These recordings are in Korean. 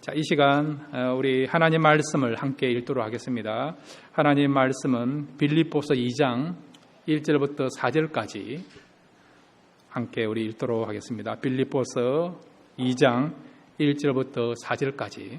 자, 이 시간 우리 하나님 말씀을 함께 읽도록 하겠습니다. 하나님 말씀은 빌립보서 2장 1절부터 4절까지 함께 우리 읽도록 하겠습니다. 빌립보서 2장 1절부터 4절까지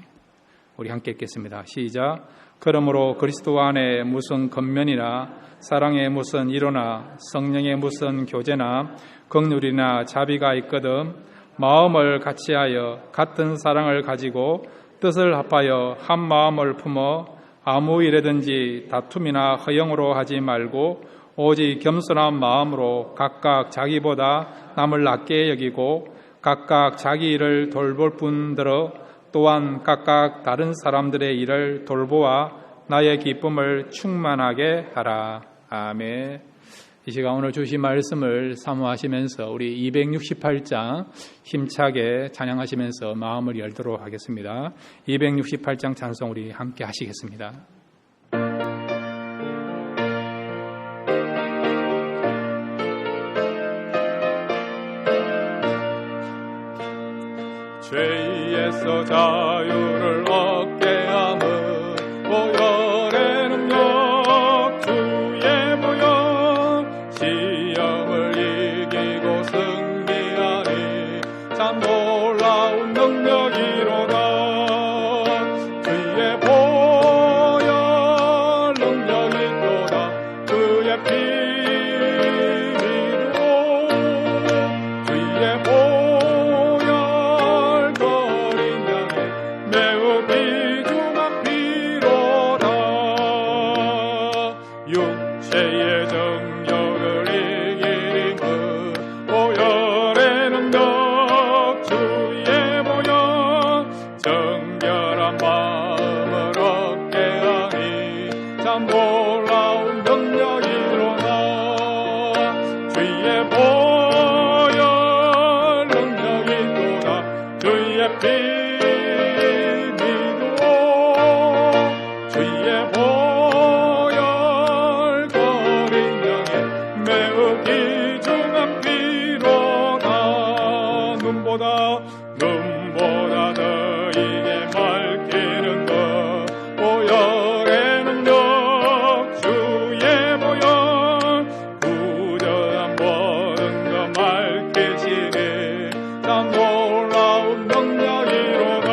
우리 함께 읽겠습니다. 시작. 그러므로 그리스도 안에 무슨 겉면이나 사랑의 무슨 이로나 성령의 무슨 교제나 긍휼이나 자비가 있거든 마음을 같이하여 같은 사랑을 가지고 뜻을 합하여 한 마음을 품어 아무 일에든지 다툼이나 허영으로 하지 말고 오직 겸손한 마음으로 각각 자기보다 남을 낮게 여기고 각각 자기 일을 돌볼 뿐더러 또한 각각 다른 사람들의 일을 돌보아 나의 기쁨을 충만하게 하라. 아멘. 이 시간 오늘 주신 말씀을 사모하시면서 우리 268장 힘차게 찬양하시면서 마음을 열도록 하겠습니다. 268장 찬송 우리 함께 하시겠습니다. 죄에서 자유를 얻게 함은 보혈의 능력 주의 보혈 시험을 이기고 승리하니 참 놀라운 능력이로다. 주의 보혈 능력이 있도다. 그의 피 믿고 주의 보혈 거린 양에 매우 귀중한 피로다. 육체의 정욕을 이기는 보혈의 능력 주의 보혈 정결한 마음을 얻게 하니 참 놀라운 능력이로다. 주의 보혈 능력이 있도다. 주의 피 믿고 주의 보혈 거린 양에 매우 귀중한 피로다. 눈보다 더 이게 맑기는 것 보혈의 능력 주의 보혈 부정한 모든 것 맑히시니 참 놀라운 능력이로다.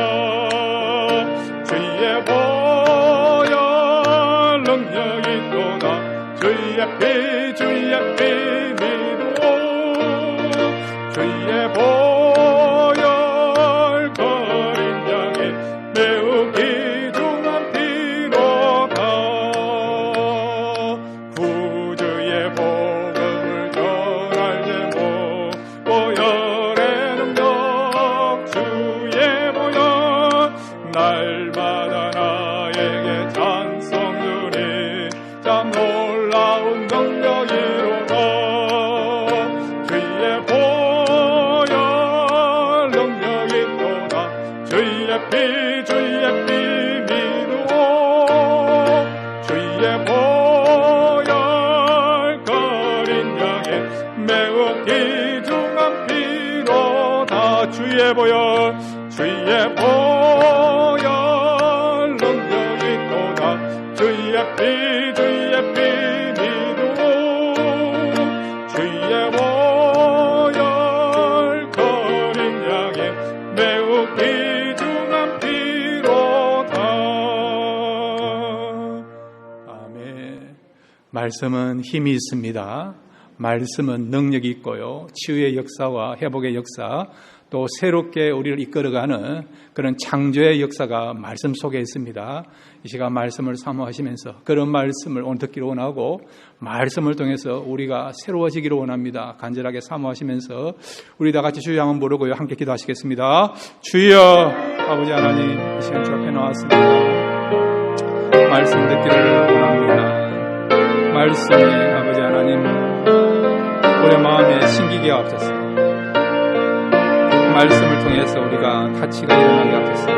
주의 보혈 능력이 있도다. 주의 피 믿고 주의 보혈 거린 양에 매우 귀중한 피로다. 구주의 복음을 전할 제목 보혈의 능력 주의 보혈 날마다 나에게 찬송 주니 참 놀라운 능력이로다. 주의 보혈 능력이 있도다. 주의 피 믿고 주의 보혈 거린 양에 매우 귀중한 피로다. 주의 보혈 능력이 있도다. 주의 피 믿고 주의 보혈 거린 양에 매우 귀중한 피로다. 아멘. 말씀은 힘이 있습니다. 말씀은 능력이 있고요. 치유의 역사와 회복의 역사, 또 새롭게 우리를 이끌어가는 그런 창조의 역사가 말씀 속에 있습니다. 이 시간 말씀을 사모하시면서 그런 말씀을 오늘 듣기를 원하고 말씀을 통해서 우리가 새로워지기를 원합니다. 간절하게 사모하시면서 우리 다 같이 주여 한번 부르고요. 함께 기도하시겠습니다. 주여 아버지 하나님, 이 시간 주 앞에 나왔습니다. 말씀 듣기를 원합니다. 말씀이 아버지 하나님 우리 마음에 심기게 하옵소서. 말씀을 통해서 우리가 가치가 일어나게 하옵소서.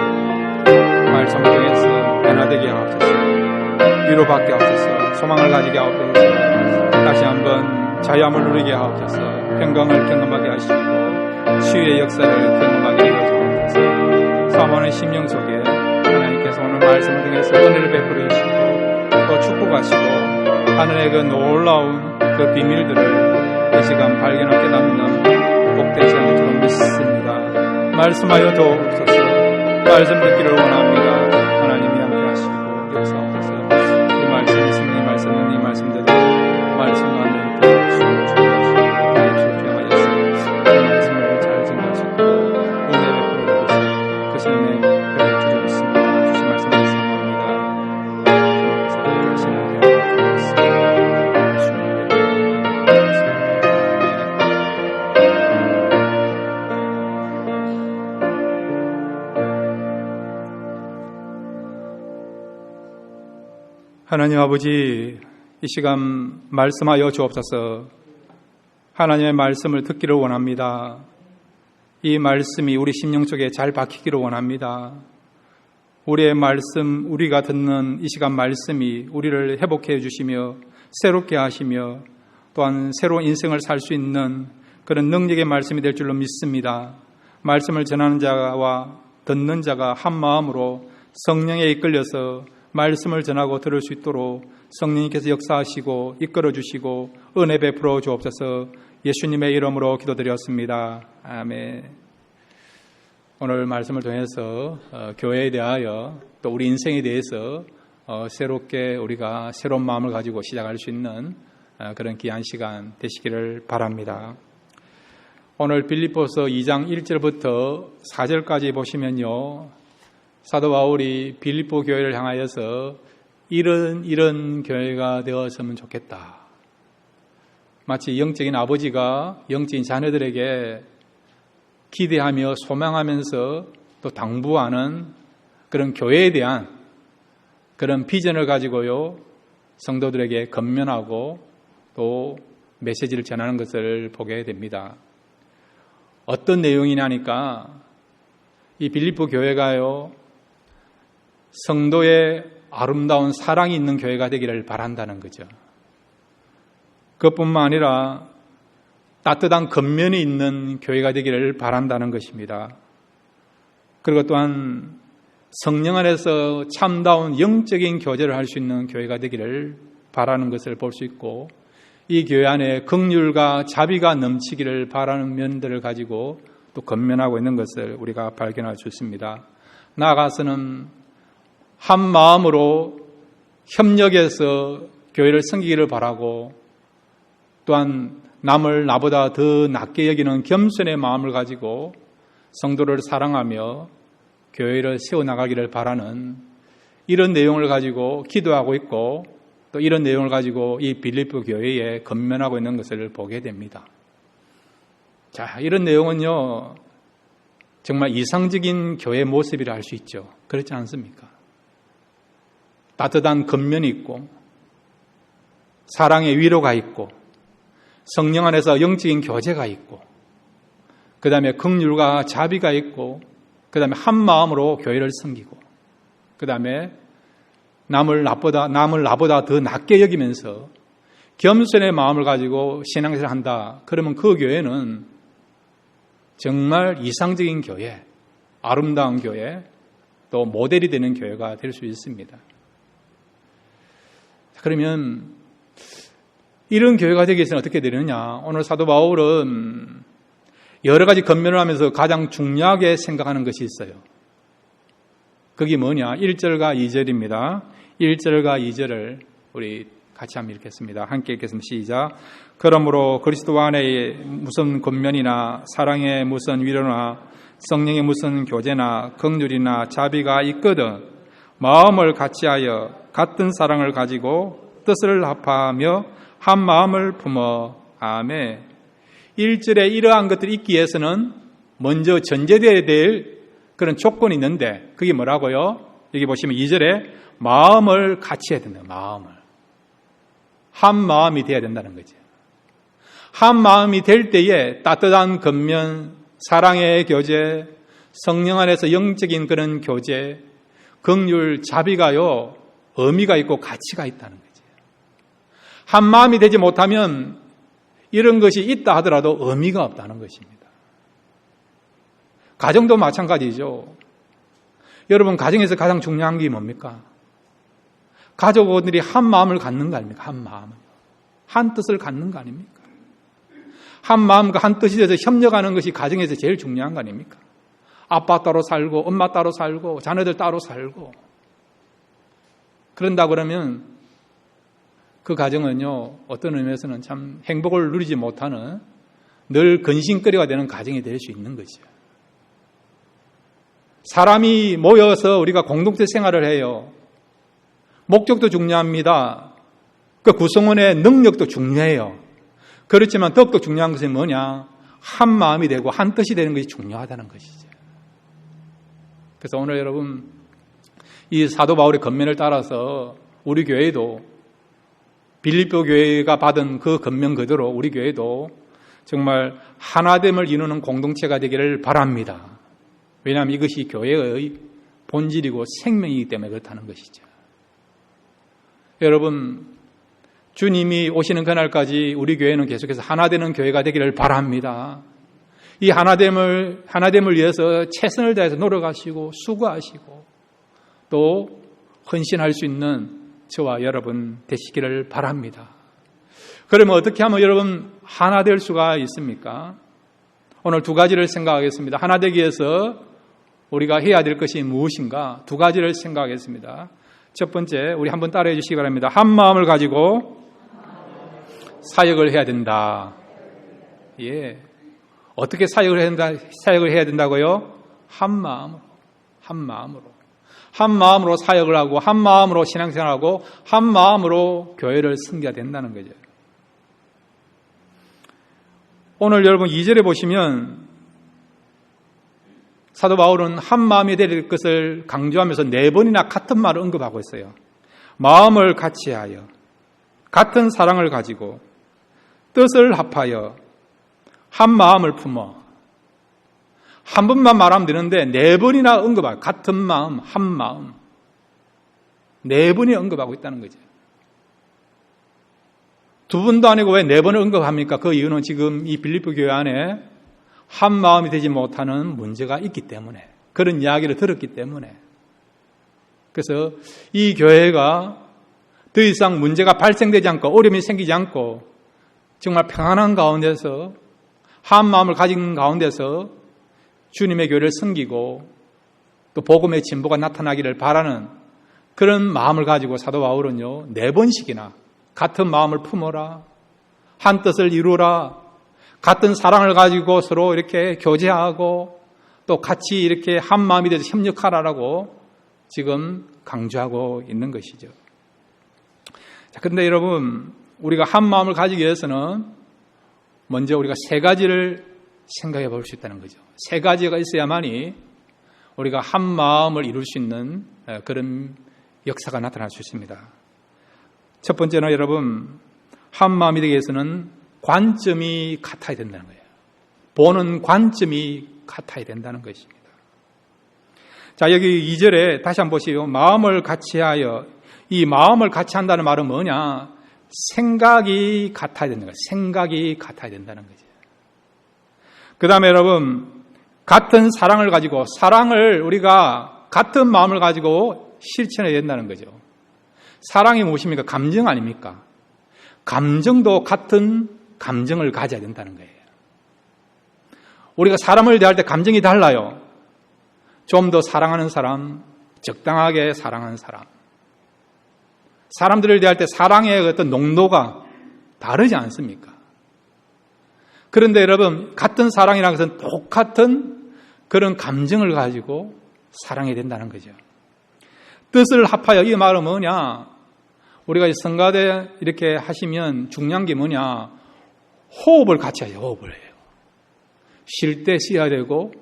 말씀을 통해서 변화되게 하옵소서. 위로받게 하옵소서. 소망을 가지게 하옵소서. 다시 한번 자유함을 누리게 하옵소서. 평강을 경험하게 하시고 치유의 역사를 경험하게 하옵소서. 사모하는 심령 속에 하나님께서 오늘 말씀을 통해서 은혜를 베풀어 주시고 또 축복하시고 하늘의 그 놀라운 그 비밀들을 이 시간 발견하게 깨닫는 복된 시간이 되도록 믿습니다. 말씀하여 주옵소서. 말씀 듣기를 원합니다. 하나님이 함께 하시고 역사하셔서 이 말씀, 성령의 말씀, 이 말씀대로 말씀 가운데 축복하시고 입술평하여서 그 말씀을 잘 전하시고 은혜 베풀어 주시고 그 신의 벽을 주셨습니다. 주신 말씀을 사모합니다. 주께서 하시는 대로 하겠습니다. 주님의 하나님 아버지, 이 시간 말씀하여 주옵소서. 하나님의 말씀을 듣기를 원합니다. 이 말씀이 우리 심령 속에 잘 박히기를 원합니다. 우리의 말씀, 우리가 듣는 이 시간 말씀이 우리를 회복해 주시며 새롭게 하시며 또한 새로운 인생을 살 수 있는 그런 능력의 말씀이 될 줄로 믿습니다. 말씀을 전하는 자와 듣는 자가 한 마음으로 성령에 이끌려서 말씀을 전하고 들을 수 있도록 성령님께서 역사하시고 이끌어 주시고 은혜 베풀어 주옵소서. 예수님의 이름으로 기도드렸습니다. 아멘. 오늘 말씀을 통해서 교회에 대하여 또 우리 인생에 대해서 새롭게 우리가 새로운 마음을 가지고 시작할 수 있는 그런 귀한 시간 되시기를 바랍니다. 오늘 빌립보서 2장 1절부터 4절까지 보시면요, 사도 바울이 빌립보 교회를 향하여서 이런 교회가 되었으면 좋겠다. 마치 영적인 아버지가 영적인 자녀들에게 기대하며 소망하면서 또 당부하는 그런 교회에 대한 그런 비전을 가지고요, 성도들에게 권면하고 또 메시지를 전하는 것을 보게 됩니다. 어떤 내용이냐니까 이 빌립보 교회가요, 성도의 아름다운 사랑이 있는 교회가 되기를 바란다는 거죠. 그것뿐만 아니라 따뜻한 겉면이 있는 교회가 되기를 바란다는 것입니다. 그리고 또한 성령 안에서 참다운 영적인 교제를 할 수 있는 교회가 되기를 바라는 것을 볼 수 있고, 이 교회 안에 긍휼과 자비가 넘치기를 바라는 면들을 가지고 또 권면하고 있는 것을 우리가 발견할 수 있습니다. 나아가서는 한 마음으로 협력해서 교회를 섬기기를 바라고, 또한 남을 나보다 더 낮게 여기는 겸손의 마음을 가지고 성도를 사랑하며 교회를 세워나가기를 바라는 이런 내용을 가지고 기도하고 있고, 또 이런 내용을 가지고 이 빌립보 교회에 권면하고 있는 것을 보게 됩니다. 자, 이런 내용은요, 정말 이상적인 교회 모습이라 할 수 있죠. 그렇지 않습니까? 따뜻한 겉면이 있고, 사랑의 위로가 있고, 성령 안에서 영적인 교제가 있고, 그 다음에 긍휼과 자비가 있고, 그 다음에 한 마음으로 교회를 섬기고, 그 다음에 남을 나보다 더 낮게 여기면서 겸손의 마음을 가지고 신앙생활을 한다. 그러면 그 교회는 정말 이상적인 교회, 아름다운 교회, 또 모델이 되는 교회가 될 수 있습니다. 그러면 이런 교회가 되기 위해서는 어떻게 되느냐? 오늘 사도 바울은 여러 가지 권면을 하면서 가장 중요하게 생각하는 것이 있어요. 그게 뭐냐? 1절과 2절입니다. 1절과 2절을 우리 같이 한번 읽겠습니다. 함께 읽겠습니다. 시작. 그러므로 그리스도 안에 무슨 권면이나 사랑의 무슨 위로나 성령의 무슨 교제나 긍휼이나 자비가 있거든 마음을 같이하여 같은 사랑을 가지고 뜻을 합하며 한 마음을 품어. 아멘. 1절에 이러한 것들이 있기 위해서는 먼저 전제되어야 될 그런 조건이 있는데, 그게 뭐라고요? 여기 보시면 2절에 마음을 같이 해야 된다. 마음을. 한 마음이 되어야 된다는 거죠. 한 마음이 될 때에 따뜻한 겉면, 사랑의 교제, 성령 안에서 영적인 그런 교제, 긍휼, 자비가요, 의미가 있고 가치가 있다는 거죠. 한 마음이 되지 못하면 이런 것이 있다 하더라도 의미가 없다는 것입니다. 가정도 마찬가지죠. 여러분, 가정에서 가장 중요한 게 뭡니까? 가족들이 한 마음을 갖는 거 아닙니까? 한 마음. 한 뜻을 갖는 거 아닙니까? 한 마음과 한 뜻이 돼서 협력하는 것이 가정에서 제일 중요한 거 아닙니까? 아빠 따로 살고, 엄마 따로 살고, 자녀들 따로 살고. 그런다 그러면 그 가정은요, 어떤 의미에서는 참 행복을 누리지 못하는 늘 근심거리가 되는 가정이 될 수 있는 거죠. 사람이 모여서 우리가 공동체 생활을 해요. 목적도 중요합니다. 그 구성원의 능력도 중요해요. 그렇지만 더욱더 중요한 것은 뭐냐? 한 마음이 되고 한 뜻이 되는 것이 중요하다는 것이죠. 그래서 오늘 여러분, 이 사도 바울의 권면을 따라서 우리 교회도 빌립보 교회가 받은 그 권면 그대로 우리 교회도 정말 하나됨을 이루는 공동체가 되기를 바랍니다. 왜냐하면 이것이 교회의 본질이고 생명이기 때문에 그렇다는 것이죠. 여러분, 주님이 오시는 그날까지 우리 교회는 계속해서 하나되는 교회가 되기를 바랍니다. 이 하나됨을 위해서 최선을 다해서 노력하시고 수고하시고 또 헌신할 수 있는 저와 여러분 되시기를 바랍니다. 그러면 어떻게 하면 여러분 하나 될 수가 있습니까? 오늘 두 가지를 생각하겠습니다. 하나 되기 위해서 우리가 해야 될 것이 무엇인가? 두 가지를 생각하겠습니다. 첫 번째, 우리 한번 따라해 주시기 바랍니다. 한 마음을 가지고 사역을 해야 된다. 예. 어떻게 사역을 해야 된다고요? 한 마음으로. 한 마음으로 사역을 하고, 한 마음으로 신앙생활하고, 한 마음으로 교회를 섬겨야 된다는 거죠. 오늘 여러분 2절에 보시면 사도 바울은 한 마음이 될 것을 강조하면서 4번이나 같은 말을 언급하고 있어요. 마음을 같이하여, 같은 사랑을 가지고, 뜻을 합하여, 한 마음을 품어. 한 번만 말하면 되는데 4번이나 언급하고, 같은 마음, 한 마음. 4번이 언급하고 있다는 거죠. 2번도 아니고 왜 4번을 언급합니까? 그 이유는 지금 이 빌립보 교회 안에 한 마음이 되지 못하는 문제가 있기 때문에, 그런 이야기를 들었기 때문에. 그래서 이 교회가 더 이상 문제가 발생되지 않고 어려움이 생기지 않고 정말 평안한 가운데서 한 마음을 가진 가운데서 주님의 교회를 섬기고 또 복음의 진보가 나타나기를 바라는 그런 마음을 가지고 사도 바울은요 4번씩이나 같은 마음을 품어라, 한 뜻을 이루라, 같은 사랑을 가지고 서로 이렇게 교제하고 또 같이 이렇게 한 마음이 돼서 협력하라라고 지금 강조하고 있는 것이죠. 자, 그런데 여러분, 우리가 한 마음을 가지기 위해서는 먼저 우리가 3가지를 생각해 볼 수 있다는 거죠. 3가지가 있어야만이 우리가 한 마음을 이룰 수 있는 그런 역사가 나타날 수 있습니다. 첫 번째는 여러분, 한 마음이 되기 위해서는 관점이 같아야 된다는 거예요. 보는 관점이 같아야 된다는 것입니다. 자, 여기 2절에 다시 한번 보시죠. 마음을 같이하여. 이 마음을 같이 한다는 말은 뭐냐? 생각이 같아야 된다는 거예요. 생각이 같아야 된다는 거죠. 그 다음에 여러분, 같은 사랑을 가지고, 사랑을 우리가 같은 마음을 가지고 실천해야 된다는 거죠. 사랑이 무엇입니까? 감정 아닙니까? 감정도 같은 감정을 가져야 된다는 거예요. 우리가 사람을 대할 때 감정이 달라요. 좀 더 사랑하는 사람, 적당하게 사랑하는 사람. 사람들을 대할 때 사랑의 어떤 농도가 다르지 않습니까? 그런데 여러분, 같은 사랑이라는 것은 똑같은 그런 감정을 가지고 사랑해야 된다는 거죠. 뜻을 합하여, 이 말은 뭐냐? 우리가 성가대 이렇게 하시면 중요한 게 뭐냐? 호흡을 같이 해요. 호흡을 해요. 쉴 때 쉬어야 되고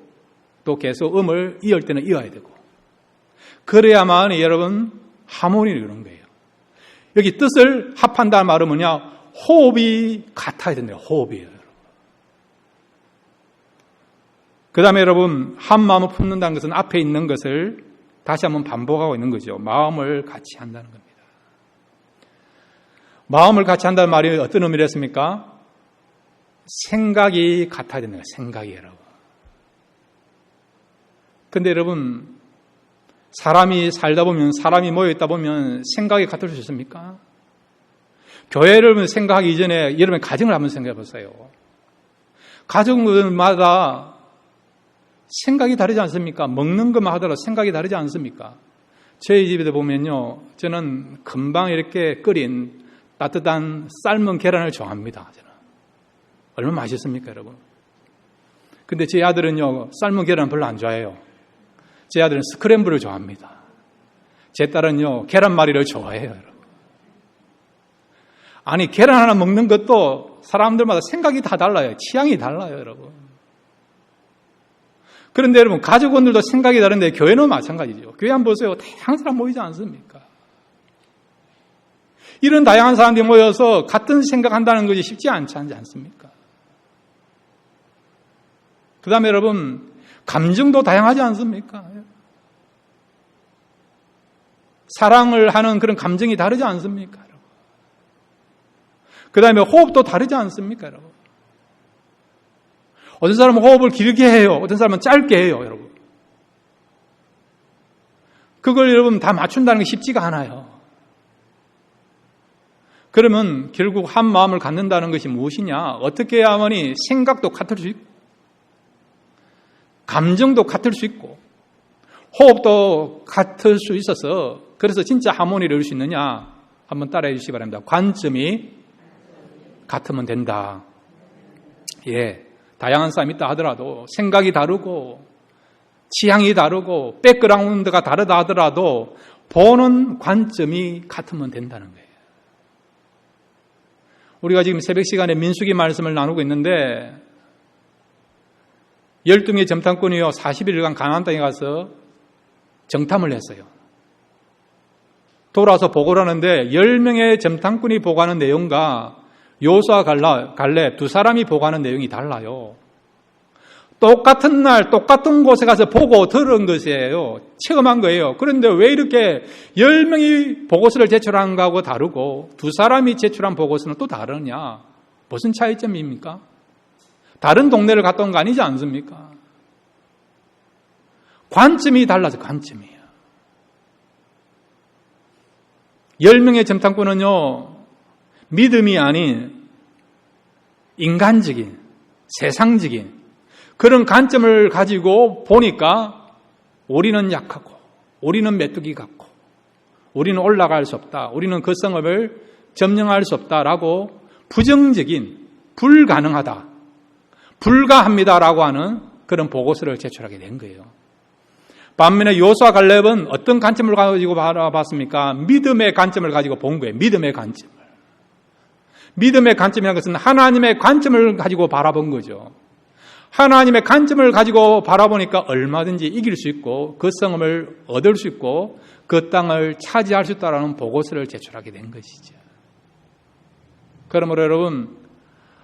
또 계속 음을 이을 때는 이어야 되고, 그래야만 여러분 하모니를 이루는 거예요. 여기 뜻을 합한다는 말은 뭐냐? 호흡이 같아야 된대요. 호흡이에요. 그 다음에 여러분, 한 마음을 품는다는 것은 앞에 있는 것을 다시 한번 반복하고 있는 거죠. 마음을 같이 한다는 겁니다. 마음을 같이 한다는 말이 어떤 의미를 했습니까? 생각이 같아야 된다. 생각이 여러분. 근데 여러분, 사람이 살다 보면, 사람이 모여있다 보면 생각이 같을 수 있습니까? 교회를 생각하기 이전에 여러분 가정을 한번 생각해 보세요. 가정마다 생각이 다르지 않습니까? 먹는 것만 하더라도 생각이 다르지 않습니까? 저희 집에도 보면요, 저는 금방 이렇게 끓인 따뜻한 삶은 계란을 좋아합니다. 저는. 얼마나 맛있습니까, 여러분? 근데 제 아들은요, 삶은 계란 별로 안 좋아해요. 제 아들은 스크램블을 좋아합니다. 제 딸은요, 계란말이를 좋아해요, 여러분. 아니, 계란 하나 먹는 것도 사람들마다 생각이 다 달라요. 취향이 달라요, 여러분. 그런데 여러분, 가족원들도 생각이 다른데 교회는 마찬가지죠. 교회 한번 보세요. 다양한 사람 모이지 않습니까? 이런 다양한 사람들이 모여서 같은 생각한다는 것이 쉽지 않지 않습니까? 그 다음에 여러분, 감정도 다양하지 않습니까? 사랑을 하는 그런 감정이 다르지 않습니까? 그 다음에 호흡도 다르지 않습니까, 여러분? 어떤 사람은 호흡을 길게 해요. 어떤 사람은 짧게 해요, 여러분. 그걸 여러분 다 맞춘다는 게 쉽지가 않아요. 그러면 결국 한 마음을 갖는다는 것이 무엇이냐? 어떻게 해야만이 생각도 같을 수 있고, 감정도 같을 수 있고, 호흡도 같을 수 있어서, 그래서 진짜 하모니를 이룰 수 있느냐? 한번 따라해 주시기 바랍니다. 관점이 같으면 된다. 예. 다양한 사람이 있다 하더라도, 생각이 다르고, 취향이 다르고, 백그라운드가 다르다 하더라도, 보는 관점이 같으면 된다는 거예요. 우리가 지금 새벽 시간에 민수기 말씀을 나누고 있는데, 12명의 정탐꾼이요, 40일간 가나안 땅에 가서 정탐을 했어요. 돌아와서 보고를 하는데, 10명의 정탐꾼이 보고하는 내용과 요수와 갈렙 두 사람이 보고하는 내용이 달라요. 똑같은 날 똑같은 곳에 가서 보고 들은 것이에요. 체험한 거예요. 그런데 왜 이렇게 10명이 보고서를 제출한 거하고 다르고 두 사람이 제출한 보고서는 또 다르냐? 무슨 차이점입니까? 다른 동네를 갔다 온 거 아니지 않습니까? 관점이 달라서 관점이에요. 10명의 정탐꾼은요, 믿음이 아닌 인간적인, 세상적인 그런 관점을 가지고 보니까 우리는 약하고, 우리는 메뚜기 같고, 우리는 올라갈 수 없다, 우리는 그 성읍을 점령할 수 없다라고 부정적인, 불가능하다, 불가합니다라고 하는 그런 보고서를 제출하게 된 거예요. 반면에 요수와 갈렙은 어떤 관점을 가지고 바라봤습니까? 믿음의 관점을 가지고 본 거예요. 믿음의 관점을. 믿음의 관점이라는 것은 하나님의 관점을 가지고 바라본 거죠. 하나님의 관점을 가지고 바라보니까 얼마든지 이길 수 있고 그 성읍을 얻을 수 있고 그 땅을 차지할 수 있다는 보고서를 제출하게 된 것이죠. 그러므로 여러분,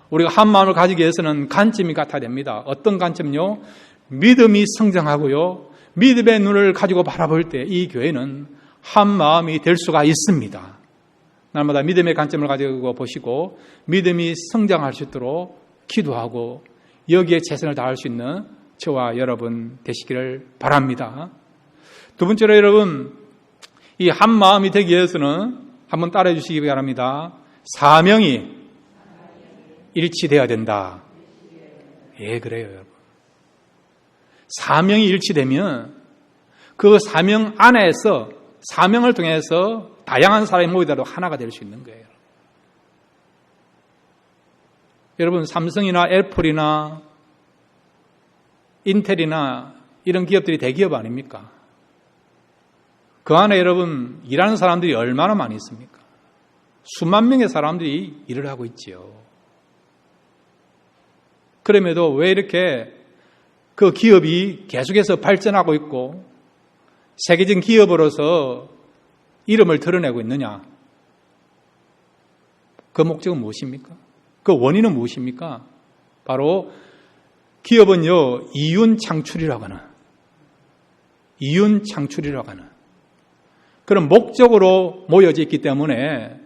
우리가 한 마음을 가지기 위해서는 관점이 같아야 됩니다. 어떤 관점요? 믿음이 성장하고요, 믿음의 눈을 가지고 바라볼 때 이 교회는 한 마음이 될 수가 있습니다. 날마다 믿음의 관점을 가지고 보시고 믿음이 성장할 수 있도록 기도하고 여기에 최선을 다할 수 있는 저와 여러분 되시기를 바랍니다. 두 번째로 여러분, 이 한 마음이 되기 위해서는 한번 따라해 주시기 바랍니다. 사명이 일치되어야 된다. 예, 그래요, 여러분. 사명이 일치되면 그 사명 안에서, 사명을 통해서 다양한 사람이 모이더라도 하나가 될 수 있는 거예요. 여러분, 삼성이나 애플이나 인텔이나 이런 기업들이 대기업 아닙니까? 그 안에 여러분 일하는 사람들이 얼마나 많이 있습니까? 수만 명의 사람들이 일을 하고 있지요. 그럼에도 왜 이렇게 그 기업이 계속해서 발전하고 있고 세계적인 기업으로서 이름을 드러내고 있느냐? 그 목적은 무엇입니까? 그 원인은 무엇입니까? 바로 기업은요, 이윤 창출이라고 하는 그런 목적으로 모여져 있기 때문에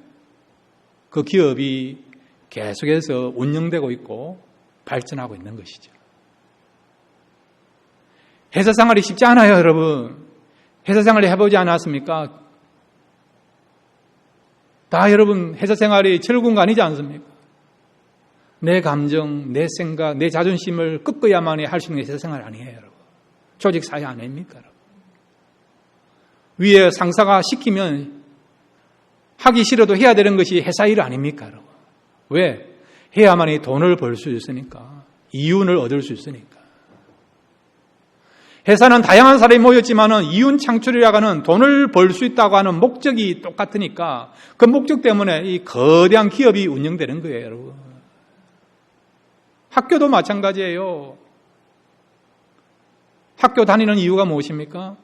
그 기업이 계속해서 운영되고 있고 발전하고 있는 것이죠. 회사 생활이 쉽지 않아요, 여러분. 회사 생활을 해보지 않았습니까? 다 여러분 회사 생활이 즐거운 거 아니지 않습니까? 내 감정, 내 생각, 내 자존심을 꺾어야만이 할 수 있는 게 회사 생활 아니에요, 여러분. 조직 사회 아닙니까, 여러분? 위에 상사가 시키면 하기 싫어도 해야 되는 것이 회사 일 아닙니까, 여러분? 왜? 해야만이 돈을 벌 수 있으니까. 이윤을 얻을 수 있으니까. 회사는 다양한 사람이 모였지만은 이윤 창출이라고 하는 돈을 벌 수 있다고 하는 목적이 똑같으니까 그 목적 때문에 이 거대한 기업이 운영되는 거예요, 여러분. 학교도 마찬가지예요. 학교 다니는 이유가 무엇입니까?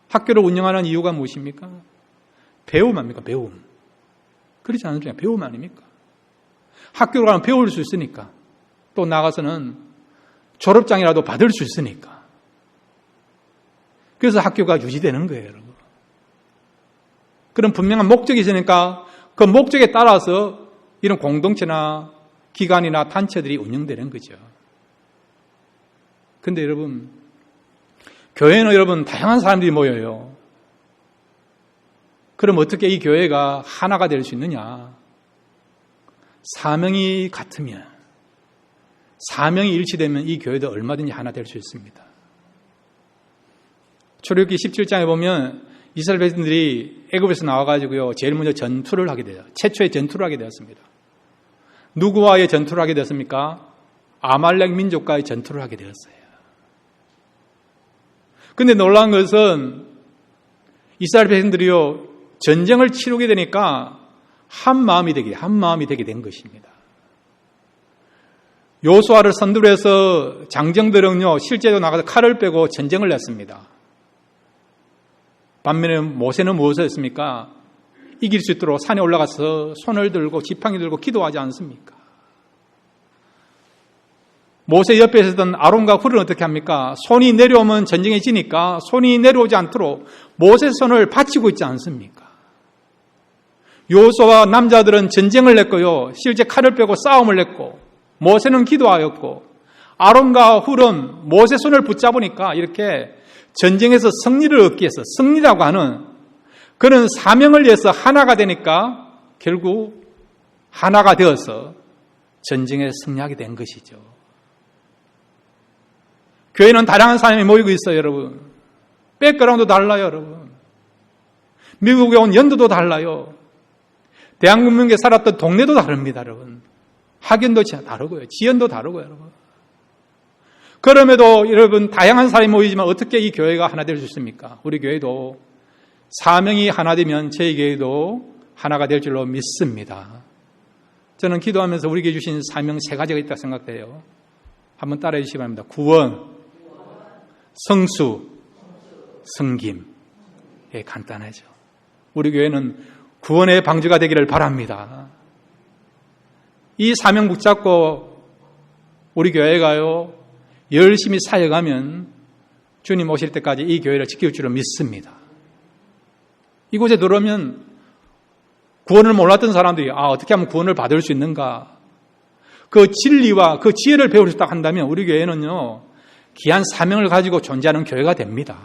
학교를 운영하는 이유가 무엇입니까? 배움 아닙니까? 배움. 그렇지 않습니까? 배움 아닙니까? 학교로 가면 배울 수 있으니까. 또 나가서는 졸업장이라도 받을 수 있으니까. 그래서 학교가 유지되는 거예요, 여러분. 그런 분명한 목적이 있으니까 그 목적에 따라서 이런 공동체나 기관이나 단체들이 운영되는 거죠. 근데 여러분, 교회는 여러분 다양한 사람들이 모여요. 그럼 어떻게 이 교회가 하나가 될 수 있느냐? 사명이 같으면, 사명이 일치되면 이 교회도 얼마든지 하나 될 수 있습니다. 출애굽기 17장에 보면 이스라엘 백성들이 애굽에서 나와가지고요, 제일 먼저 전투를 하게 돼요. 최초의 전투를 하게 되었습니다. 누구와의 전투를 하게 되었습니까? 아말렉 민족과의 전투를 하게 되었어요. 근데 놀라운 것은 이스라엘 백성들이요, 전쟁을 치르게 되니까 한 마음이 되게 된 것입니다. 요수아를 선두로 해서 장정들은요, 실제로 나가서 칼을 빼고 전쟁을 냈습니다. 반면에 모세는 무엇을 했습니까? 이길 수 있도록 산에 올라가서 손을 들고 지팡이 들고 기도하지 않습니까? 모세 옆에 있었던 아론과 훌은 어떻게 합니까? 손이 내려오면 전쟁이 지니까 손이 내려오지 않도록 모세 손을 받치고 있지 않습니까? 요수아와 남자들은 전쟁을 냈고요, 실제 칼을 빼고 싸움을 냈고, 모세는 기도하였고, 아론과 훌은 모세 손을 붙잡으니까 이렇게 전쟁에서 승리를 얻기 위해서, 승리라고 하는 그런 사명을 위해서 하나가 되니까 결국 하나가 되어서 전쟁에 승리하게 된 것이죠. 교회는 다양한 사람이 모이고 있어요, 여러분. 백그라운드도 달라요, 여러분. 미국에 온 연도도 달라요. 대한민국에 살았던 동네도 다릅니다, 여러분. 학연도 다르고요, 지연도 다르고요, 여러분. 그럼에도 여러분 다양한 사람이 모이지만 어떻게 이 교회가 하나 될 수 있습니까? 우리 교회도 사명이 하나 되면 저희 교회도 하나가 될 줄로 믿습니다. 저는 기도하면서 우리에게 주신 사명 3가지가 있다고 생각해요. 한번 따라해 주시기 바랍니다. 구원, 성수, 섬김. 예, 간단하죠. 우리 교회는 구원의 방주가 되기를 바랍니다. 이 사명 붙잡고 우리 교회가요, 열심히 사역하면 주님 오실 때까지 이 교회를 지킬 줄로 믿습니다. 이곳에 들어오면 구원을 몰랐던 사람들이 어떻게 하면 구원을 받을 수 있는가, 그 진리와 그 지혜를 배울 수 있다 한다면 우리 교회는요, 귀한 사명을 가지고 존재하는 교회가 됩니다.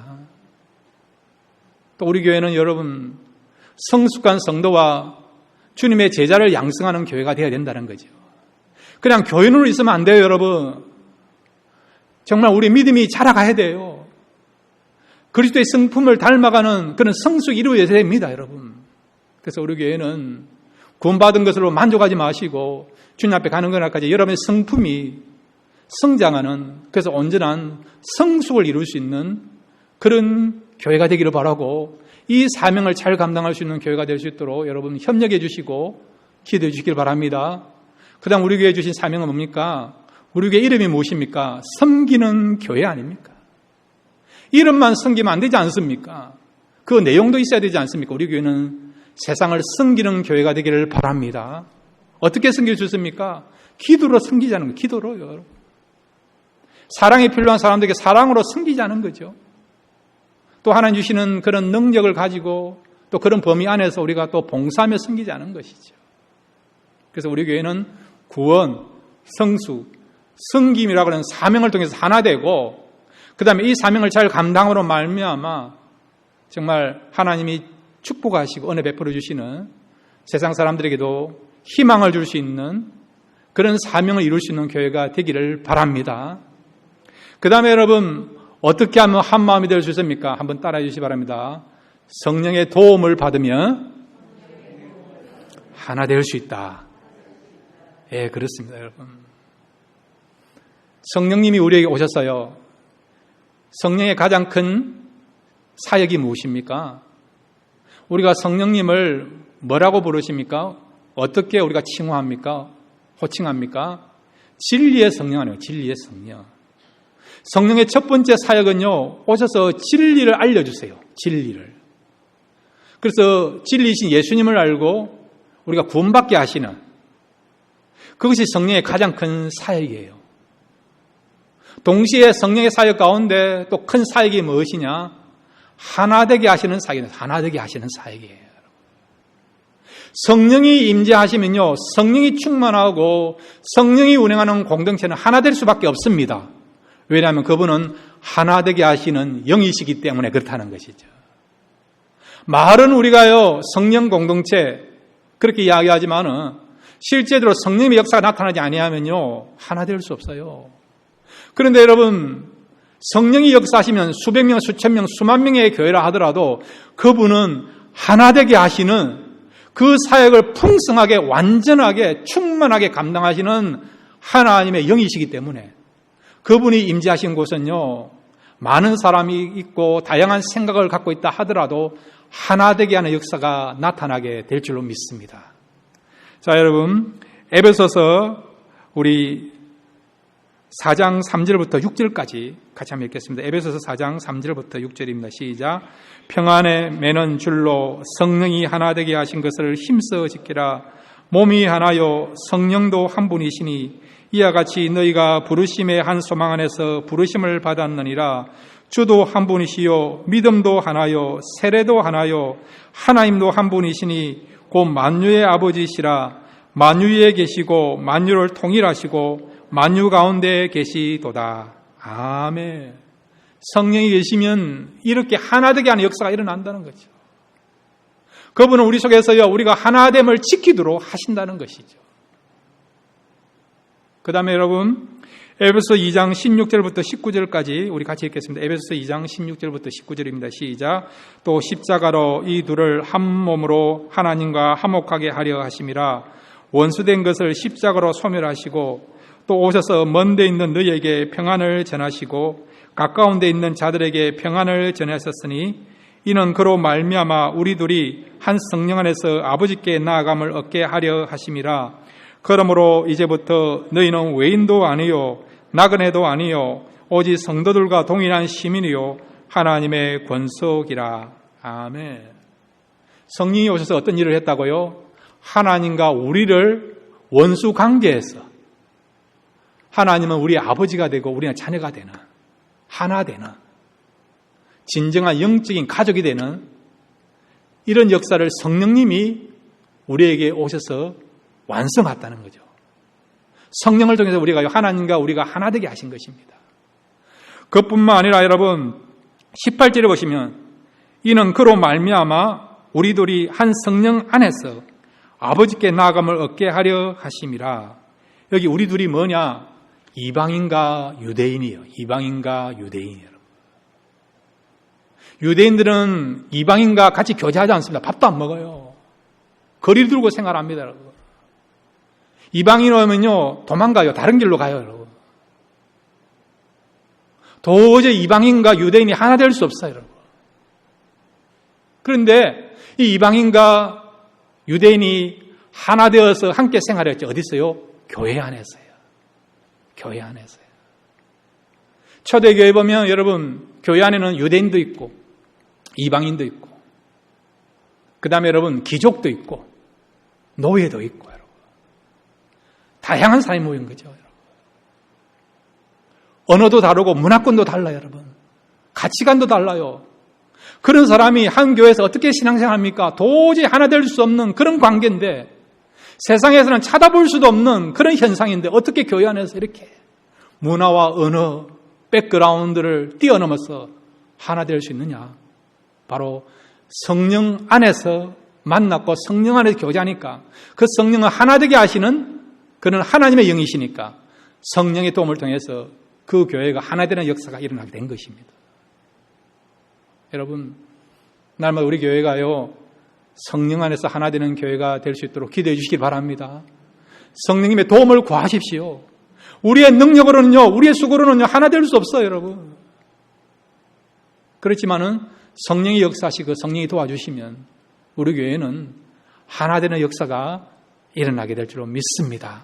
또 우리 교회는 여러분 성숙한 성도와 주님의 제자를 양성하는 교회가 되어야 된다는 거죠. 그냥 교인으로 있으면 안 돼요, 여러분. 정말 우리 믿음이 자라가야 돼요. 그리스도의 성품을 닮아가는 그런 성숙이 이루어져야 됩니다, 여러분. 그래서 우리 교회는 구원받은 것으로 만족하지 마시고 주님 앞에 가는 그날까지 여러분의 성품이 성장하는, 그래서 온전한 성숙을 이룰 수 있는 그런 교회가 되기를 바라고, 이 사명을 잘 감당할 수 있는 교회가 될 수 있도록 여러분 협력해 주시고 기도해 주시길 바랍니다. 그 다음 우리 교회에 주신 사명은 뭡니까? 우리 교회 이름이 무엇입니까? 섬기는 교회 아닙니까? 이름만 섬기면 안 되지 않습니까? 그 내용도 있어야 되지 않습니까? 우리 교회는 세상을 섬기는 교회가 되기를 바랍니다. 어떻게 섬길 수 있습니까? 기도로 섬기자는 거예요. 기도로요. 사랑이 필요한 사람들에게 사랑으로 섬기자는 거죠. 또 하나님 주시는 그런 능력을 가지고 또 그런 범위 안에서 우리가 또 봉사하며 섬기자는 것이죠. 그래서 우리 교회는 구원, 성수, 섬김이라고 하는 사명을 통해서 하나 되고, 그 다음에 이 사명을 잘 감당으로 말미암아 정말 하나님이 축복하시고 은혜 베풀어 주시는 세상 사람들에게도 희망을 줄 수 있는 그런 사명을 이룰 수 있는 교회가 되기를 바랍니다. 그 다음에 여러분, 어떻게 하면 한 마음이 될 수 있습니까? 한번 따라해 주시기 바랍니다. 성령의 도움을 받으면 하나 될 수 있다. 예, 그렇습니다, 여러분. 성령님이 우리에게 오셨어요. 성령의 가장 큰 사역이 무엇입니까? 우리가 성령님을 뭐라고 부르십니까? 어떻게 우리가 칭호합니까? 호칭합니까? 진리의 성령 아니에요. 진리의 성령. 성령의 첫 번째 사역은요, 오셔서 진리를 알려주세요. 진리를. 그래서 진리이신 예수님을 알고 우리가 구원받게 하시는 그것이 성령의 가장 큰 사역이에요. 동시에 성령의 사역 가운데 또 큰 사역이 무엇이냐? 하나 되게 하시는 사역이에요. 하나 되게 하시는 사역이에요. 성령이 임재하시면요, 성령이 충만하고 성령이 운행하는 공동체는 하나 될 수밖에 없습니다. 왜냐하면 그분은 하나 되게 하시는 영이시기 때문에 그렇다는 것이죠. 말은 우리가요, 성령 공동체 그렇게 이야기하지만은 실제로 성령의 역사가 나타나지 아니하면요, 하나 될 수 없어요. 그런데 여러분, 성령이 역사하시면 수백 명, 수천 명, 수만 명의 교회라 하더라도 그분은 하나 되게 하시는 그 사역을 풍성하게, 완전하게, 충만하게 감당하시는 하나님의 영이시기 때문에 그분이 임재하신 곳은요, 많은 사람이 있고 다양한 생각을 갖고 있다 하더라도 하나 되게 하는 역사가 나타나게 될 줄로 믿습니다. 자, 여러분, 에베소서 우리 4장 3절부터 6절까지 같이 한번 읽겠습니다. 에베소서 4장 3절부터 6절입니다. 시작. 평안에 매는 줄로 성령이 하나 되게 하신 것을 힘써 지키라. 몸이 하나요 성령도 한 분이시니 이와 같이 너희가 부르심의 한 소망 안에서 부르심을 받았느니라. 주도 한 분이시요 믿음도 하나요 세례도 하나요 하나님도 한 분이시니 곧 만유의 아버지시라. 만유에 계시고 만유를 통일하시고 만유 가운데 계시도다. 아멘. 성령이 계시면 이렇게 하나되게 하는 역사가 일어난다는 거죠. 그분은 우리 속에서요, 우리가 하나됨을 지키도록 하신다는 것이죠. 그 다음에 여러분, 에베소서 2장 16절부터 19절까지 우리 같이 읽겠습니다. 에베소서 2장 16절부터 19절입니다. 시작. 또 십자가로 이 둘을 한 몸으로 하나님과 화목하게 하려 하심이라. 원수된 것을 십자가로 소멸하시고 또 오셔서 먼 데 있는 너희에게 평안을 전하시고 가까운 데 있는 자들에게 평안을 전하셨으니 이는 그로 말미암아 우리 둘이 한 성령 안에서 아버지께 나아감을 얻게 하려 하심이라. 그러므로 이제부터 너희는 외인도 아니요 나그네도 아니요 오직 성도들과 동일한 시민이요 하나님의 권속이라. 아멘. 성령이 오셔서 어떤 일을 했다고요? 하나님과 우리를 원수 관계에서 하나님은 우리의 아버지가 되고 우리는 자녀가 되는, 하나 되는, 진정한 영적인 가족이 되는 이런 역사를 성령님이 우리에게 오셔서 완성했다는 거죠. 성령을 통해서 우리가 하나님과 우리가 하나 되게 하신 것입니다. 그뿐만 아니라 여러분 18절에 보시면 이는 그로 말미암아 우리 둘이 한 성령 안에서 아버지께 나아감을 얻게 하려 하심이라. 여기 우리 둘이 뭐냐? 이방인과 유대인이에요. 이방인과 유대인이에요. 유대인들은 이방인과 같이 교제하지 않습니다. 밥도 안 먹어요. 거리를 두고 생활합니다. 여러분. 이방인 오면요 도망가요. 다른 길로 가요. 여러분. 도저히 이방인과 유대인이 하나 될 수 없어요. 여러분. 그런데 이 이방인과 유대인이 하나 되어서 함께 생활했죠. 어디 있어요? 교회 안에서요. 교회 안에서요. 초대교회 보면 여러분 교회 안에는 유대인도 있고 이방인도 있고 그 다음에 여러분 귀족도 있고 노예도 있고 여러분. 다양한 사람이 모인 거죠. 여러분. 언어도 다르고 문화권도 달라요. 여러분. 가치관도 달라요. 그런 사람이 한 교회에서 어떻게 신앙생활합니까? 도저히 하나 될 수 없는 그런 관계인데 세상에서는 찾아볼 수도 없는 그런 현상인데 어떻게 교회 안에서 이렇게 문화와 언어, 백그라운드를 뛰어넘어서 하나 될 수 있느냐? 바로 성령 안에서 만났고 성령 안에서 교제하니까 그 성령을 하나 되게 하시는 그런 하나님의 영이시니까 성령의 도움을 통해서 그 교회가 하나 되는 역사가 일어나게 된 것입니다. 여러분, 날마다 우리 교회가요, 성령 안에서 하나 되는 교회가 될 수 있도록 기도해 주시기 바랍니다. 성령님의 도움을 구하십시오. 우리의 능력으로는요, 우리의 수고로는요, 하나 될 수 없어요, 여러분. 그렇지만은 성령이 역사하시고 성령이 도와주시면 우리 교회는 하나 되는 역사가 일어나게 될 줄로 믿습니다.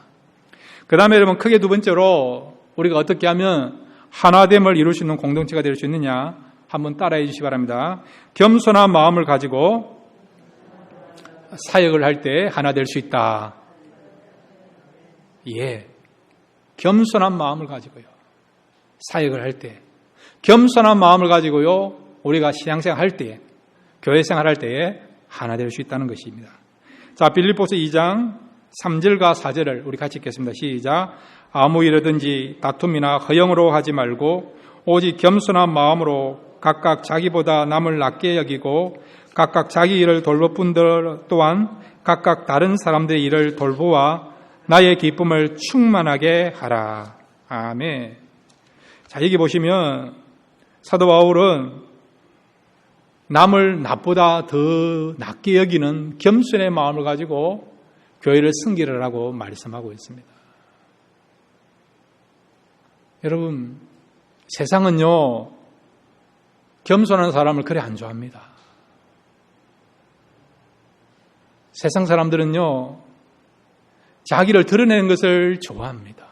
그 다음에 여러분, 크게 두 번째로 우리가 어떻게 하면 하나됨을 이룰 수 있는 공동체가 될 수 있느냐, 한번 따라해 주시기 바랍니다. 겸손한 마음을 가지고 사역을 할 때 하나 될 수 있다. 예, 겸손한 마음을 가지고요, 사역을 할 때, 겸손한 마음을 가지고요, 우리가 신앙생활 할 때, 교회생활 할 때에 하나 될 수 있다는 것입니다. 자, 빌립보서 2장 3절과 4절을 우리 같이 읽겠습니다. 시작. 아무 일이든지 다툼이나 허영으로 하지 말고 오직 겸손한 마음으로 각각 자기보다 남을 낮게 여기고 각각 자기 일을 돌볼 분들 또한 각각 다른 사람들의 일을 돌보아 나의 기쁨을 충만하게 하라. 아멘. 자, 여기 보시면 사도 바울은 남을 나보다 더 낮게 여기는 겸손의 마음을 가지고 교회를 섬기라고 말씀하고 있습니다. 여러분, 세상은요, 겸손한 사람을 그리 안 좋아합니다. 세상 사람들은요, 자기를 드러내는 것을 좋아합니다.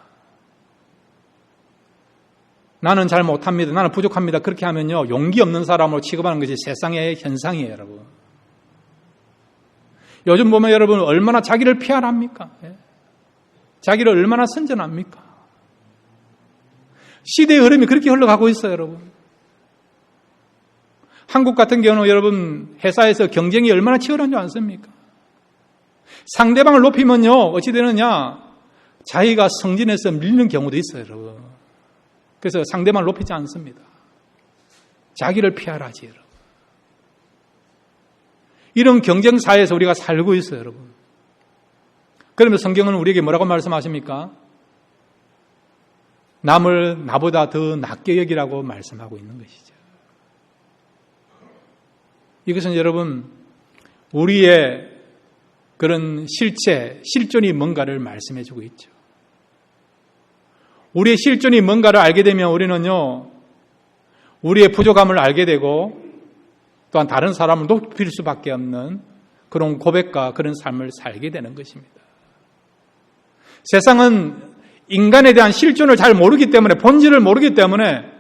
나는 잘 못합니다. 나는 부족합니다. 그렇게 하면요, 용기 없는 사람으로 취급하는 것이 세상의 현상이에요, 여러분. 요즘 보면 여러분 얼마나 자기를 피하랍니까? 자기를 얼마나 선전합니까? 시대의 흐름이 그렇게 흘러가고 있어요, 여러분. 한국 같은 경우는 여러분 회사에서 경쟁이 얼마나 치열한 줄 아십니까? 상대방을 높이면요, 어찌 되느냐? 자기가 승진해서 밀리는 경우도 있어요, 여러분. 그래서 상대방을 높이지 않습니다. 자기를 피하라지, 여러분. 이런 경쟁 사회에서 우리가 살고 있어요, 여러분. 그러면 성경은 우리에게 뭐라고 말씀하십니까? 남을 나보다 더 낮게 여기라고 말씀하고 있는 것이죠. 이것은 여러분, 우리의 그런 실존이 뭔가를 말씀해 주고 있죠. 우리의 실존이 뭔가를 알게 되면 우리는요, 우리의 부족함을 알게 되고 또한 다른 사람을 높일 수밖에 없는 그런 고백과 그런 삶을 살게 되는 것입니다. 세상은 인간에 대한 실존을 잘 모르기 때문에, 본질을 모르기 때문에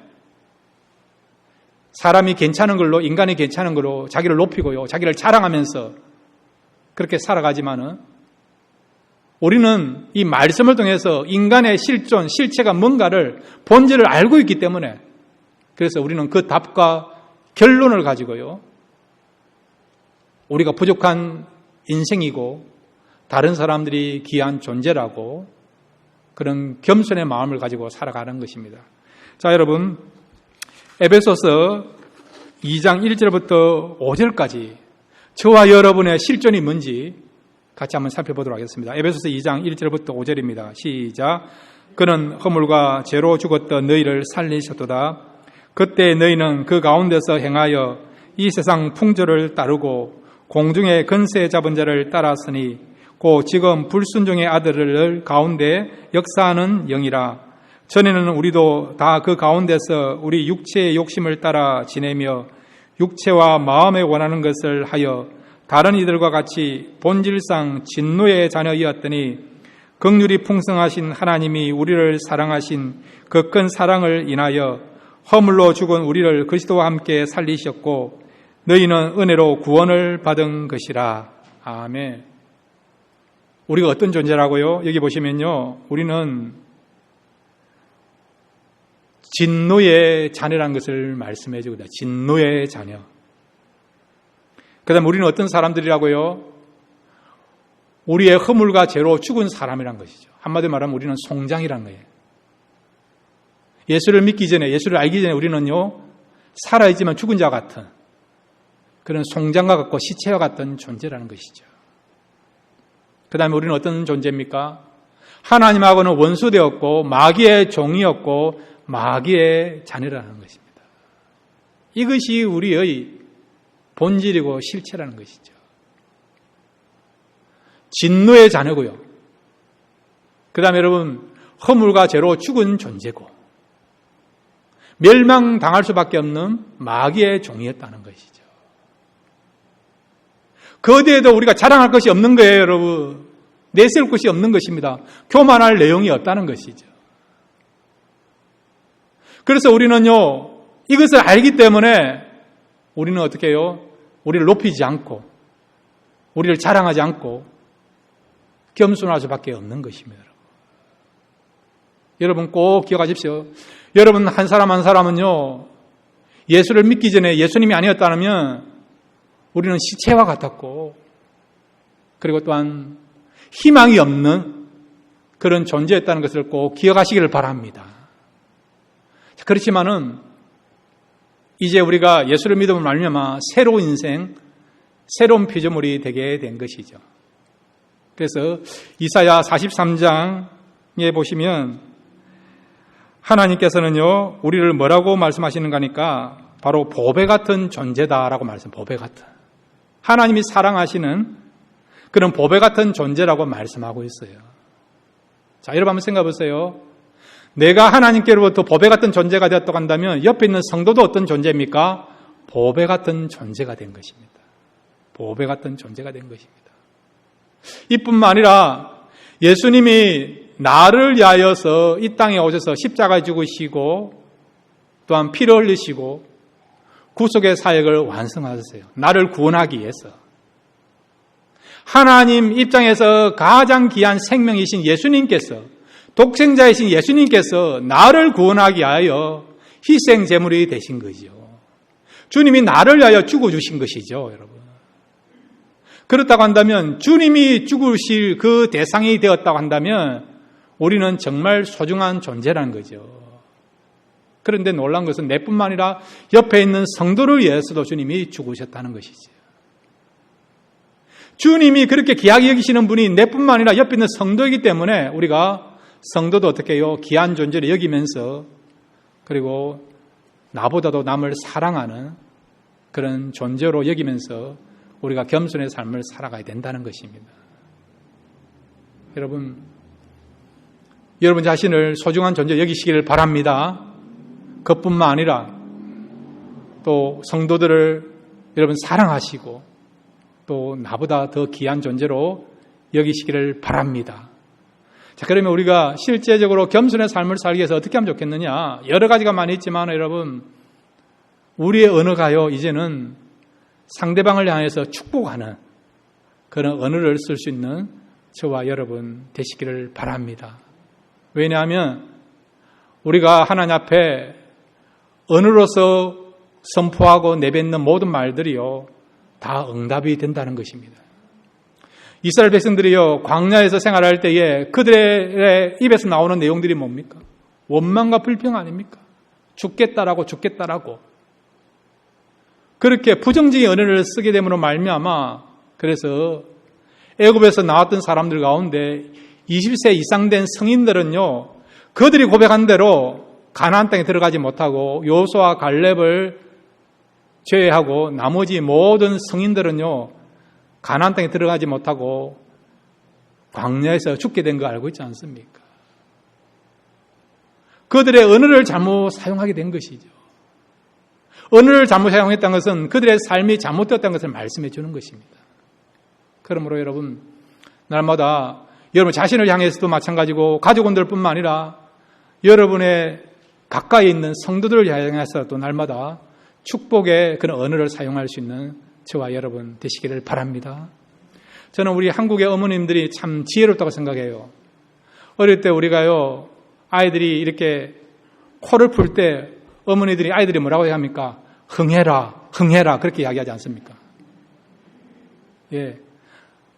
사람이 괜찮은 걸로, 인간이 괜찮은 걸로 자기를 높이고요, 자기를 자랑하면서 그렇게 살아가지만은 우리는 이 말씀을 통해서 인간의 실존, 실체가 뭔가를, 본질을 알고 있기 때문에, 그래서 우리는 그 답과 결론을 가지고요, 우리가 부족한 인생이고 다른 사람들이 귀한 존재라고 그런 겸손의 마음을 가지고 살아가는 것입니다. 자, 여러분, 에베소서 2장 1절부터 5절까지 저와 여러분의 실존이 뭔지 같이 한번 살펴보도록 하겠습니다. 에베소서 2장 1절부터 5절입니다. 시작. 그는 허물과 죄로 죽었던 너희를 살리셨도다. 그때 너희는 그 가운데서 행하여 이 세상 풍조를 따르고 공중의 근세 잡은 자를 따랐으니 고 지금 불순종의 아들을 가운데 역사하는 영이라. 전에는 우리도 다 그 가운데서 우리 육체의 욕심을 따라 지내며 육체와 마음에 원하는 것을 하여 다른 이들과 같이 본질상 진노의 자녀이었더니 긍휼이 풍성하신 하나님이 우리를 사랑하신 그 큰 사랑을 인하여 허물로 죽은 우리를 그리스도와 함께 살리셨고 너희는 은혜로 구원을 받은 것이라. 아멘. 우리가 어떤 존재라고요? 여기 보시면요, 우리는 진노의 자녀라는 것을 말씀해 주고 있다. 진노의 자녀. 그 다음에 우리는 어떤 사람들이라고요? 우리의 허물과 죄로 죽은 사람이란 것이죠. 한마디로 말하면 우리는 송장이란 거예요. 예수를 믿기 전에, 예수를 알기 전에 우리는요, 살아있지만 죽은 자 같은, 그런 송장과 같고 시체와 같던 존재라는 것이죠. 그 다음에 우리는 어떤 존재입니까? 하나님하고는 원수되었고 마귀의 종이었고 마귀의 자녀라는 것입니다. 이것이 우리의 본질이고 실체라는 것이죠. 진노의 자녀고요. 그 다음에 여러분 허물과 죄로 죽은 존재고 멸망당할 수밖에 없는 마귀의 종이었다는 것이죠. 그 어디에도 우리가 자랑할 것이 없는 거예요, 여러분. 내세울 것이 없는 것입니다. 교만할 내용이 없다는 것이죠. 그래서 우리는요, 이것을 알기 때문에 우리는 어떻게 해요? 우리를 높이지 않고 우리를 자랑하지 않고 겸손할 수밖에 없는 것입니다. 여러분 꼭 기억하십시오. 여러분 한 사람 한 사람은요, 예수를 믿기 전에 예수님이 아니었다면 우리는 시체와 같았고, 그리고 또한 희망이 없는 그런 존재였다는 것을 꼭 기억하시기를 바랍니다. 그렇지만은 이제 우리가 예수를 믿음을 말미암아 새로운 인생, 새로운 피조물이 되게 된 것이죠. 그래서 이사야 43장에 보시면 하나님께서는요, 우리를 뭐라고 말씀하시는가 하니까 바로 보배 같은 존재다라고 보배 같은. 하나님이 사랑하시는 그런 보배 같은 존재라고 말씀하고 있어요. 자, 여러분 한번 생각해 보세요. 내가 하나님께로부터 보배 같은 존재가 되었다고 한다면 옆에 있는 성도도 어떤 존재입니까? 보배 같은 존재가 된 것입니다. 보배 같은 존재가 된 것입니다. 이뿐만 아니라 예수님이 나를 위하여서 이 땅에 오셔서 십자가에 죽으시고 또한 피를 흘리시고 구속의 사역을 완성하셨어요. 나를 구원하기 위해서. 하나님 입장에서 가장 귀한 생명이신 예수님께서, 독생자이신 예수님께서 나를 구원하기 위하여 희생 제물이 되신 거죠. 주님이 나를 위하여 죽어주신 것이죠, 여러분. 그렇다고 한다면, 주님이 죽으실 그 대상이 되었다고 한다면 우리는 정말 소중한 존재라는 거죠. 그런데 놀라운 것은 내뿐만 아니라 옆에 있는 성도를 위해서도 주님이 죽으셨다는 것이죠. 주님이 그렇게 귀하게 여기시는 분이 내뿐만 아니라 옆에 있는 성도이기 때문에 우리가 성도도 어떻게 해요? 귀한 존재를 여기면서, 그리고 나보다도 남을 사랑하는 그런 존재로 여기면서 우리가 겸손의 삶을 살아가야 된다는 것입니다. 여러분 자신을 소중한 존재 여기시기를 바랍니다. 그뿐만 아니라 또 성도들을 여러분 사랑하시고 또 나보다 더 귀한 존재로 여기시기를 바랍니다. 자, 그러면 우리가 실제적으로 겸손의 삶을 살기 위해서 어떻게 하면 좋겠느냐? 여러 가지가 많이 있지만 여러분, 우리의 언어가요, 이제는 상대방을 향해서 축복하는 그런 언어를 쓸 수 있는 저와 여러분 되시기를 바랍니다. 왜냐하면 우리가 하나님 앞에 언어로서 선포하고 내뱉는 모든 말들이요, 다 응답이 된다는 것입니다. 이스라엘 백성들이요, 광야에서 생활할 때에 그들의 입에서 나오는 내용들이 뭡니까? 원망과 불평 아닙니까? 죽겠다라고. 그렇게 부정적인 언어를 쓰게 됨으로 말미암아, 그래서 애굽에서 나왔던 사람들 가운데 20세 이상 된 성인들은요, 그들이 고백한 대로 가나안 땅에 들어가지 못하고 여호수아와 갈렙을 제외하고 나머지 모든 성인들은요, 가나안 땅에 들어가지 못하고 광야에서 죽게 된 거 알고 있지 않습니까? 그들의 언어를 잘못 사용하게 된 것이죠. 언어를 잘못 사용했다는 것은 그들의 삶이 잘못되었다는 것을 말씀해 주는 것입니다. 그러므로 여러분, 날마다 여러분 자신을 향해서도 마찬가지고 가족원들뿐만 아니라 여러분의 가까이 있는 성도들을 향해서도 날마다 축복의 그런 언어를 사용할 수 있는 저와 여러분 되시기를 바랍니다. 저는 우리 한국의 어머님들이 참 지혜롭다고 생각해요. 어릴 때 우리가요, 아이들이 이렇게 코를 풀 때 어머니들이 아이들이 뭐라고 합니까? 흥해라 그렇게 이야기하지 않습니까? 예.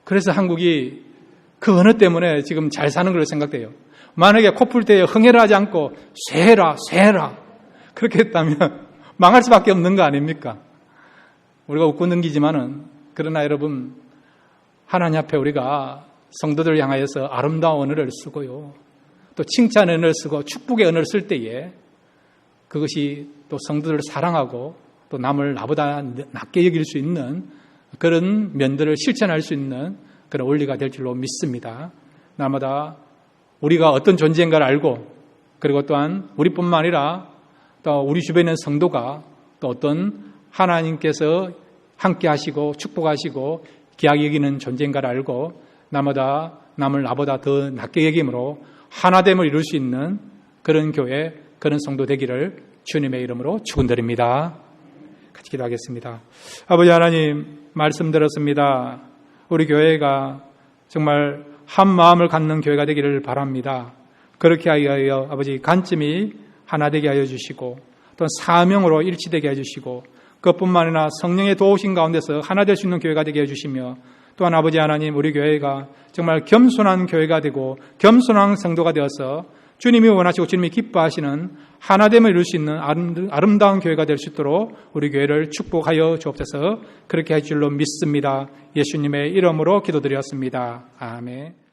그래서 한국이 그 언어 때문에 지금 잘 사는 걸로 생각돼요. 만약에 코 풀 때 흥해라 하지 않고 쇠해라 그렇게 했다면 망할 수밖에 없는 거 아닙니까? 우리가 웃고 넘기지만은 그러나 여러분 하나님 앞에 우리가 성도들을 향하여서 아름다운 언어를 쓰고요. 또 칭찬의 언어를 쓰고 축복의 언어를 쓸 때에 그것이 또 성도들을 사랑하고 또 남을 나보다 낮게 여길 수 있는 그런 면들을 실천할 수 있는 그런 원리가 될 줄로 믿습니다. 나마다 우리가 어떤 존재인가를 알고 그리고 또한 우리뿐만 아니라 또 우리 주변에 있는 성도가 또 어떤 하나님께서 함께 하시고 축복하시고 귀하게 여기는 존재인가를 알고 나마다 남을 나보다 더 낮게 여김으로 하나됨을 이룰 수 있는 그런 교회, 그런 성도 되기를 주님의 이름으로 축원드립니다. 같이 기도하겠습니다. 아버지 하나님 말씀 들었습니다. 우리 교회가 정말 한 마음을 갖는 교회가 되기를 바랍니다. 그렇게 하여 아버지 관점이 하나 되게 하여 주시고 또 사명으로 일치되게 해주시고 그것뿐만 아니라 성령의 도우신 가운데서 하나 될 수 있는 교회가 되게 해주시며 또한 아버지 하나님 우리 교회가 정말 겸손한 교회가 되고 겸손한 성도가 되어서 주님이 원하시고 주님이 기뻐하시는 하나됨을 이룰 수 있는 아름다운 교회가 될 수 있도록 우리 교회를 축복하여 주옵소서. 그렇게 할 줄로 믿습니다. 예수님의 이름으로 기도드렸습니다. 아멘.